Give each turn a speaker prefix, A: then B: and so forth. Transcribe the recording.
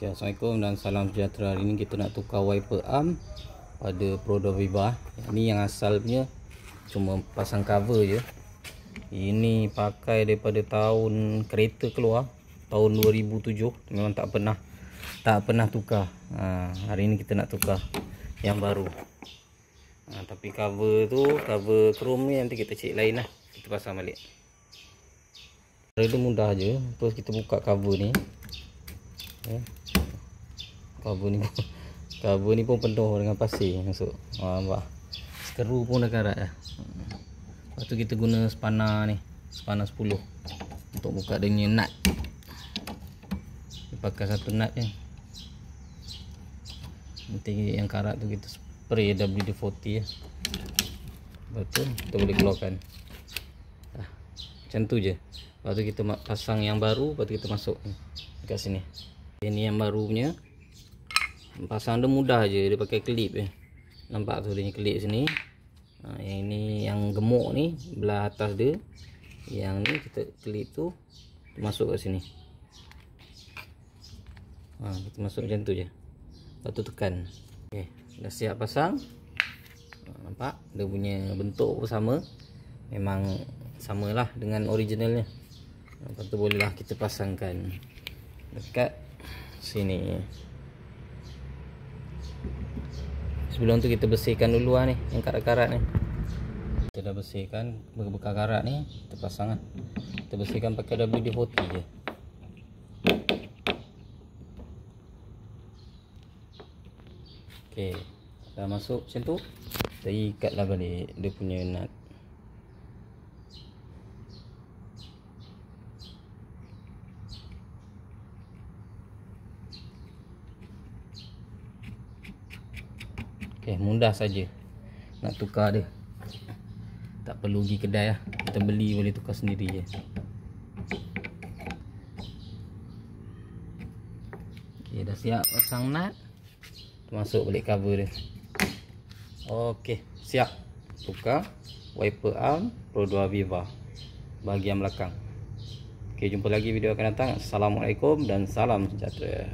A: Okay, Assalamualaikum dan salam sejahtera. Hari ni kita nak tukar wiper arm pada Prodor Viva. Ini yang asalnya cuma pasang cover je. Ini pakai daripada tahun kereta keluar tahun 2007. Memang tak pernah tukar. Hari ni kita nak tukar yang baru. Tapi cover tu, cover chrome ni nanti kita cek lain lah. Kita pasang balik. Dia mudah je. Terus kita buka cover ni. Cover ni pun penuh dengan pasir masuk. Nampak. Skru pun dah karat dah. Lepas tu kita guna spana ni, spana 10 untuk buka dia punya nut. Kita pakai satu nut je. Nanti yang karat tu kita spray WD-40 ya. Lepas tu kita boleh keluarkan. Macam tu je. Lepas tu kita pasang yang baru, lepas tu kita masuk dekat sini. Ini yang baru punya. Pasang dia mudah je, dia pakai klip je. Nampak tu dia punya klip sini. Yang ini yang gemuk ni belah atas dia. Yang ni kita klip tu masuk kat sini. Kita masuk macam tu je. Lepas tu tekan. Okey, dah siap pasang. Nampak dia punya bentuk pun sama. Memang samalah dengan originalnya. Lepas tu bolehlah kita pasangkan dekat sini. Sebelum tu kita bersihkan dulu ni yang karat-karat ni. Kita dah bersihkan bekas karat ni, kita pasang lah. Kita bersihkan pakai WD-40 je. Okey, dah masuk macam tu. Kita ikatlah balik dia punya nut. Okay, mudah saja nak tukar dia. Tak perlu pergi kedai lah. Kita beli boleh tukar sendiri je. Okay, dah siap pasang nut. Masuk balik cover dia. Ok, siap tukar wiper arm Prodor Viva bahagian belakang. Ok, jumpa lagi video akan datang. Assalamualaikum dan salam sejahtera.